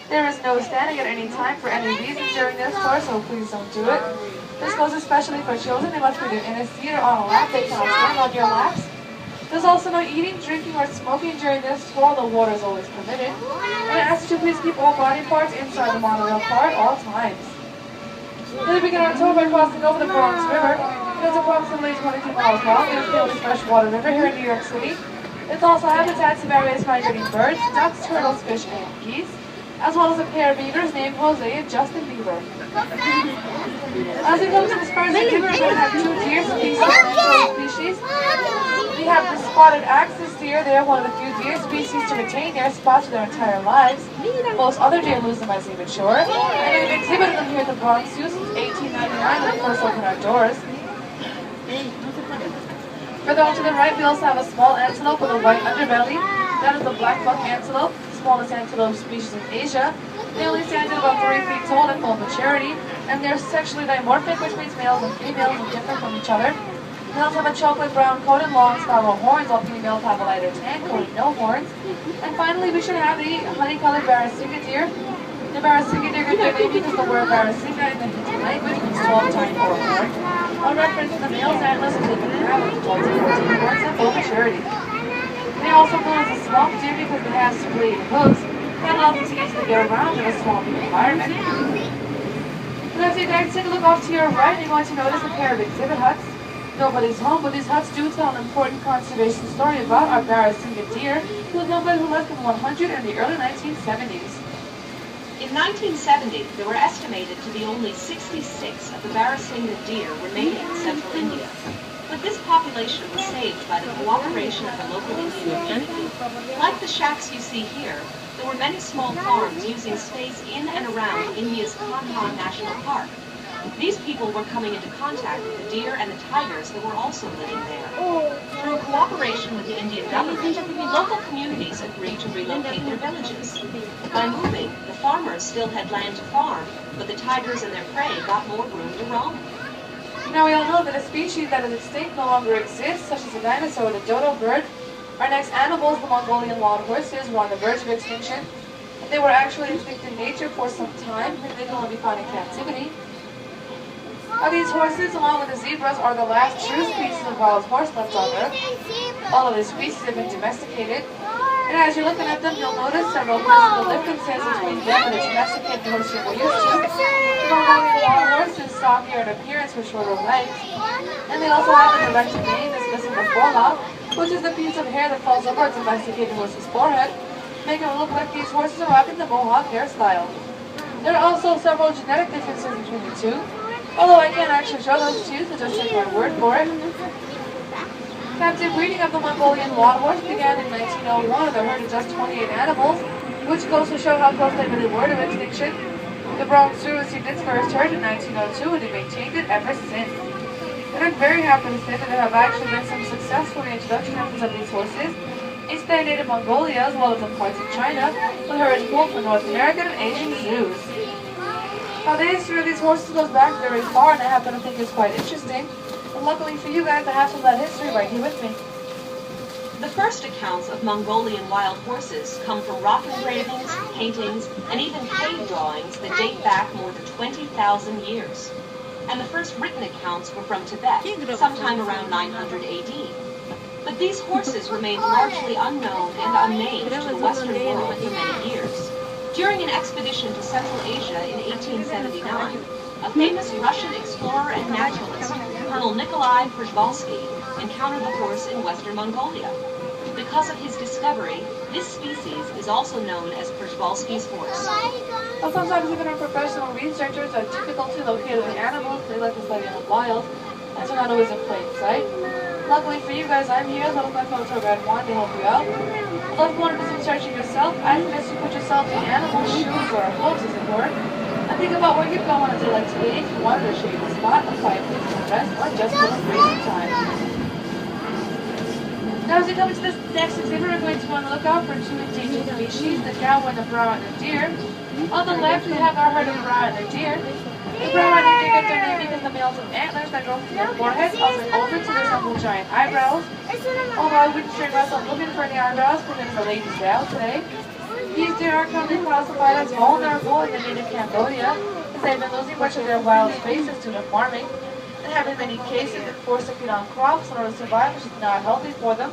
There is no standing at any time for any reason during this tour, so please don't do it. This goes especially for children. They must be in a seat or on a lap. They cannot stand on your laps. There's also no eating, drinking, or smoking during this tour, although water is always permitted. And I ask you to please keep all body parts inside the monorail car at all times. Then we begin our tour by crossing over the Bronx River. It is approximately 22 miles long. It is the only freshwater river here in New York City. It's also habitats of various migrating birds, ducks, turtles, fish, and geese, as well as a pair of beavers named Jose and Justin Bieber. As we come to the Spurs River, we're going to have two deer species. We have the spotted axis deer. They are one of the few deer species to retain their spots for their entire lives. Most other deer lose them as they mature, and they've exhibited them here at the Bronx Zoo since 1899 when we first opened our doors. Further on to the right, we also have a small antelope with a white underbelly. That is the black buck antelope, the smallest antelope species in Asia. They only stand at about 3 feet tall at full maturity, and they're sexually dimorphic, which means males and females are different from each other. Males have a chocolate brown coat and long spiral horns, while females have a lighter tan coat and no horns. And finally, we should have the honey-colored Barrasinga deer. The Barrasinga deer get their name because the word Barrasinga in the Hindi language means 12 tiny or horn, a reference to the male's antlers and taken have of 12 to 14 horns at full maturity. They are also known as a swamp deer because they have serrated hooves that allow them to easily get around in a swampy environment. And as you guys take a look off to your right, you're going to notice a pair of exhibit huts. Nobody's home, but these huts do tell an important conservation story about our Barrasinga deer, who was known by less than 100 in the early 1970s. In 1970, there were estimated to be only 66 of the Barrasinga deer remaining in central India. But this population was saved by the cooperation of the local Indian community. Like the shacks you see here, there were many small farms using space in and around India's Kanha National Park. These people were coming into contact with the deer and the tigers that were also living there. Through cooperation with the Indian government, local communities agreed to relocate their villages. By moving, the farmers still had land to farm, but the tigers and their prey got more room to roam. Now we all know that a species that is extinct no longer exists, such as the dinosaur or the dodo bird. Our next animals, the Mongolian wild horses, were on the verge of extinction. They were actually extinct in nature for some time, and they can only be found in captivity. These horses, along with the zebras, are the last true species of wild horse left on Earth. All of the species have been domesticated. And as you're looking at them, you'll notice several principal differences between them and the domesticated horse you're used to. The Mongolian wild horse is stockier in appearance with shorter legs. And they also have an erected mane that's missing the forelock, which is the piece of hair that falls over a domesticated horse's forehead, making it look like these horses are rocking the mohawk hairstyle. There are also several genetic differences between the two, although I can't actually show those to you, so just take my word for it. Captive breeding of the Mongolian wild horse began in 1901 with a herd of just 28 animals, which goes to show how close they really were to extinction. The Bronx Zoo received its first herd in 1902 and they maintained it ever since. And I'm very happy to say that there have actually been some successful reintroduction efforts of these horses in stagnated Mongolia as well as in parts of China, with herds pulled from North American and Asian zoos. Now the history of these horses goes back very far, and I happen to think it's quite interesting. And luckily for you guys, I have some of that history right here with me. The first accounts of Mongolian wild horses come from rock engravings, paintings, and even cave drawings that date back more than 20,000 years. And the first written accounts were from Tibet, sometime around 900 AD. But these horses remained largely unknown and unnamed to the Western world for many years. During an expedition to Central Asia in 1879, a famous Russian explorer and naturalist, Colonel Nikolai Przhevalsky, encountered the horse in western Mongolia. Because of his discovery, this species is also known as Przhevalsky's horse. Well, sometimes even our professional researchers are difficult to locate the animals they like to study in the wild, as they're not always in plain sight. Luckily for you guys, I'm here, so my photo guide Juan to help you out. Although if you want to do some searching yourself, I suggest you put yourself in animals' shoes or hooves, as it were, and think about where you're going as you like to be. If you wanted to shade the spot, a quiet place to rest, or just for a breathing time. Now, as we come to this next exhibit, we're going to want to look out for two endangered species, the cowboy and the brown-eyed deer. On the left, we have our herd of brown-eyed deer. The brown-eyed deer get their name because the males have antlers that go from their foreheads up and over to resemble giant eyebrows. Although I wouldn't straight myself looking for any eyebrows because it's a ladies' out today. These deer are currently classified as vulnerable in the native Cambodia, as they've been losing much of their wild spaces due to farming, and have in many cases been forced to feed on crops in order to survive, which is not healthy for them.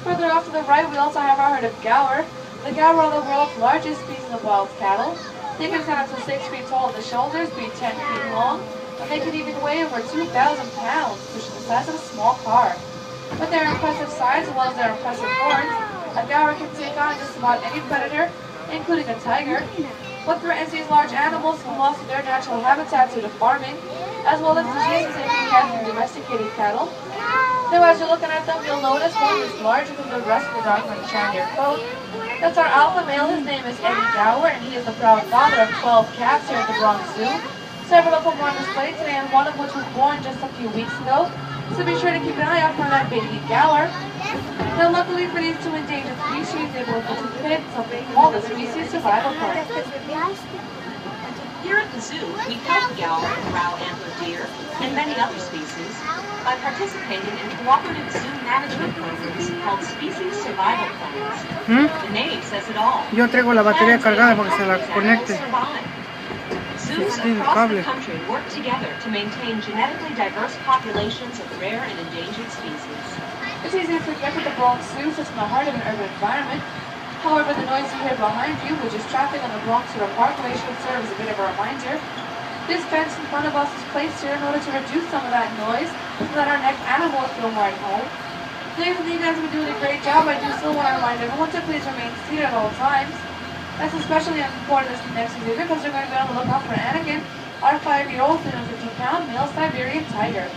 Further off to the right, we also have our herd of gaur. The gaur are the world's largest species of wild cattle. They can stand up to 6 feet tall at the shoulders, be 10 feet long, and they can even weigh over 2,000 pounds, which is the size of a small car. With their impressive size as well as their impressive horns, a gaur can take on just about any predator, including a tiger. What threatens these large animals from loss of their natural habitat due to farming, as well as diseases they can get from domesticated cattle. Now as you're looking at them, you'll notice one is larger than the rest of the darker and shinier coat. That's our alpha male. His name is Eddie Gower, and he is the proud father of 12 cats here at the Bronx Zoo. Several of them were on display today, and one of which was born just a few weeks ago. So be sure to keep an eye out for that baby Gower. Now luckily for these two endangered species, they both participate in something called the Species Survival Plan. Here at the zoo, we help gaur, brow antler deer, and many other species by participating in cooperative zoo management programs called Species Survival Plans. The name says it all. Yo traigo la batería cargada para que se la conecte. Zoos across the country work together to maintain genetically diverse populations of rare and endangered species. It's easy to forget that the Bronx Zoo sits in the heart of an urban environment. However, the noise you hear behind you, which is traffic on the Bronx River Parkway, should serve as a bit of a reminder. This fence in front of us is placed here in order to reduce some of that noise so that our next animals feel more at home. Today, you guys have been doing a great job. I do still want to remind everyone to please remain seated at all times. That's especially important this next exhibit because we're going to be on the lookout for Anakin, our 5-year-old 350-pound male Siberian tiger.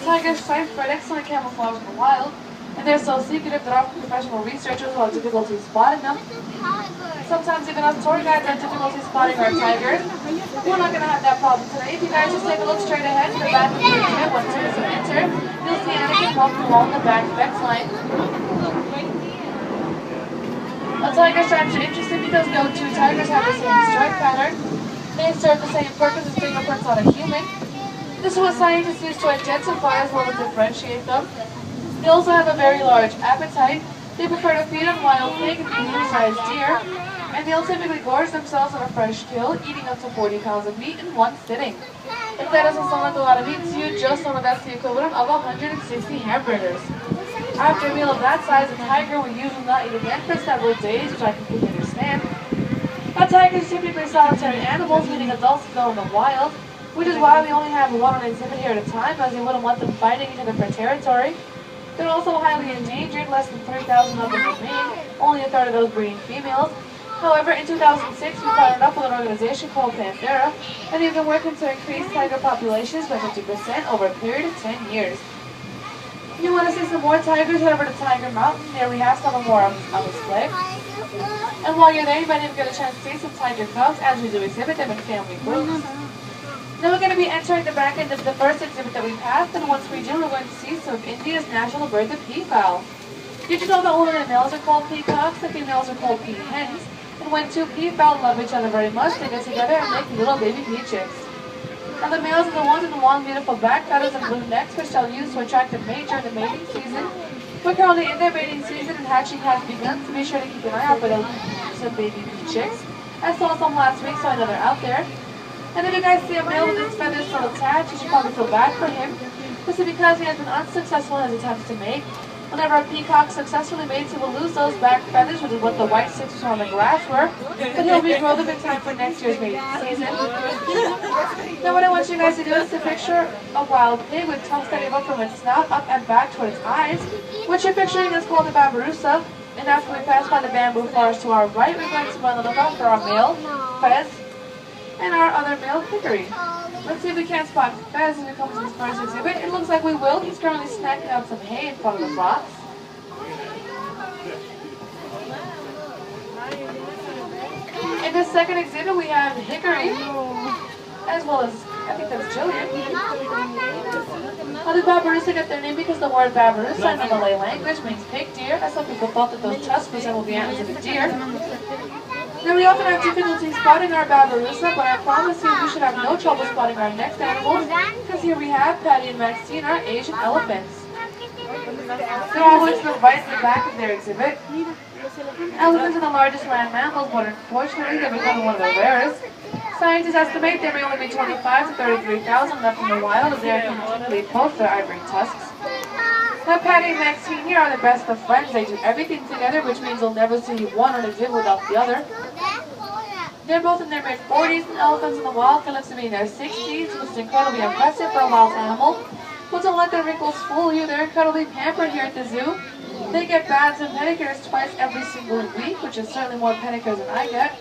Tigers spread excellent camouflage in the wild, and they're so secretive that often professional researchers will have difficulty spotting them. Sometimes even us tour guides have difficulty spotting our tigers. We're not going to have that problem today. If you guys just take a look straight ahead to the back of the exhibit once tourists have entered, you'll see Anakin walking along the back fence line. A tiger stripes are interesting because no two tigers have the same stripe pattern. They serve the same purpose as fingerprints on a human. This is what scientists use to identify as well as differentiate them. They also have a very large appetite. They prefer to feed on wild pig and medium-sized deer, and they'll typically gorge themselves on a fresh kill, eating up to 40 pounds of meat in one sitting. If that doesn't sound like a lot of meat to you, just know that that's the equivalent of 160 hamburgers. After a meal of that size, a tiger will usually not eat again for several days, which I completely understand. Now, tigers are typically solitary animals, meaning adults go in the wild, which is why we only have one on exhibit here at a time, as we wouldn't want them fighting each other for territory. They're also highly endangered, less than 3,000 of them remain, only a third of those breeding females. However, in 2006, we partnered up with an organization called Panthera, and they've been working to increase tiger populations by 50% over a period of 10 years. If you want to see some more tigers, head over to Tiger Mountain. There we have some more on display. And while you're there, you might even get a chance to see some tiger cubs, as we do exhibit them in family groups. Then we're going to be entering the back end of the first exhibit that we passed, and once we do, we're going to see some of India's national bird, the peafowl. Did you know that all of the males are called peacocks, the females are called peahens? And when two peafowl love each other very much, they get together and make little baby pea chicks. Now the males are the ones with the long, beautiful back feathers and blue necks, which they'll use to attract a mate during the mating season. We're currently in their mating season, and hatching has begun, so be sure to keep an eye out for those some baby pea chicks. I saw some last week, so I know they're out there. And if you guys see a male with his feathers still attached, you should probably feel bad for him. This is because he has been unsuccessful in his attempts to mate. Whenever a peacock successfully mates, he will lose those back feathers, which is what the white stitches on the grass were, but he'll regrow them in time for next year's mating season. Now what I want you guys to do is to picture a wild pig with tusks that go from its snout up and back toward its eyes. What you're picturing is called the babirusa, and after we pass by the bamboo forest to our right, we're going to be on the lookout for our male fez and our other male hickory. Let's see if we can't spot Fez as we come to this first exhibit. It looks like we will. He's currently snacking on some hay in front of the box. In the second exhibit, we have Hickory, as well as, I think that's Jillian. How did Babirusa get their name? Because the word Babirusa in the Malay language means pig deer, as some people thought that those tusks resembled the antlers of a deer. Now, we often have difficulty spotting our Babirusa, but I promise you we should have no trouble spotting our next animals, because here we have Patty and Maxine, our Asian elephants. They're always to the right and the back of their exhibit. Elephants are the largest land mammals, but unfortunately they're becoming one of the rarest. Scientists estimate there may only be 25 to 33,000 left in the wild as they are continually poached their ivory tusks. Now Patty and Maxine here are the best of friends. They do everything together, which means you'll never see one on exhibit without the other. They're both in their mid-40s, and elephants in the wild can live to be in their 60s, which is incredibly impressive for a wild animal. But don't let their wrinkles fool you. They're incredibly pampered here at the zoo. They get baths and pedicures twice every single week, which is certainly more pedicures than I get.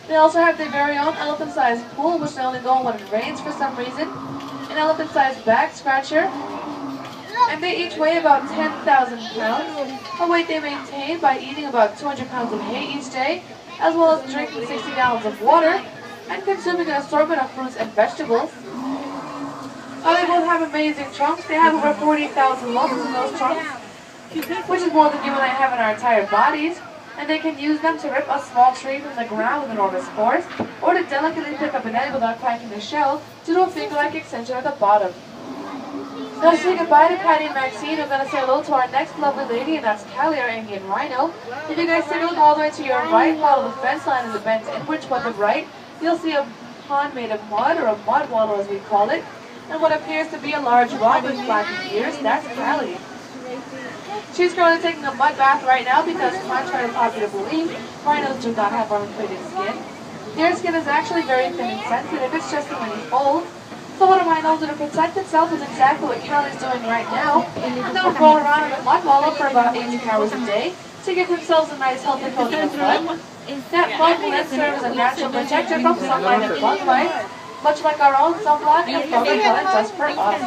They also have their very own elephant-sized pool, which they only go in when it rains for some reason. An elephant-sized back scratcher. And they each weigh about 10,000 pounds, a weight they maintain by eating about 200 pounds of hay each day, as well as drinking 60 gallons of water, and consuming an assortment of fruits and vegetables. They both have amazing trunks. They have over 40,000 muscles in those trunks, which is more than you and I have in our entire bodies, and they can use them to rip a small tree from the ground with enormous force, or to delicately pick up an egg without cracking the shell due to a finger-like extension at the bottom. Now to say goodbye to Patty and Maxine, we're going to say hello to our next lovely lady, and that's Callie, our Indian rhino. If you guys take a look all the way to your right, follow the fence line as it bends inward toward the right, you'll see a pond made of mud, or a mud waddle as we call it, and what appears to be a large rock with flattened ears. That's Callie. She's currently taking a mud bath right now because, contrary to popular belief, rhinos do not have armor-plated skin. Their skin is actually very thin and sensitive. It's just when it's old. So what a rhino do to protect itself is exactly what Callie's doing right now. And they'll roll around in a mud wallow for about 18 hours a day to give themselves a nice healthy coat of mud. That mud will then serve as a natural protector from sunlight and bug bites, much like our own sunblock and fog repellent does for us.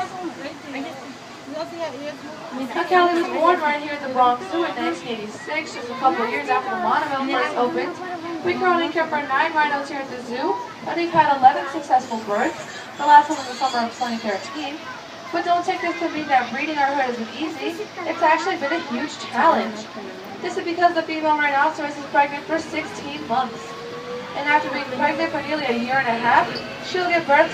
Now Callie was born right here in the Bronx Zoo in 1986, just a couple of years after the monument first opened. We currently care for 9 rhinos here at the zoo, and we've had 11 successful births, the last one in the summer of 2013. But don't take this to mean that breeding our herd has been easy. It's actually been a huge challenge. This is because the female rhinoceros is pregnant for 16 months. And after being pregnant for nearly a year and a half, she'll give birth to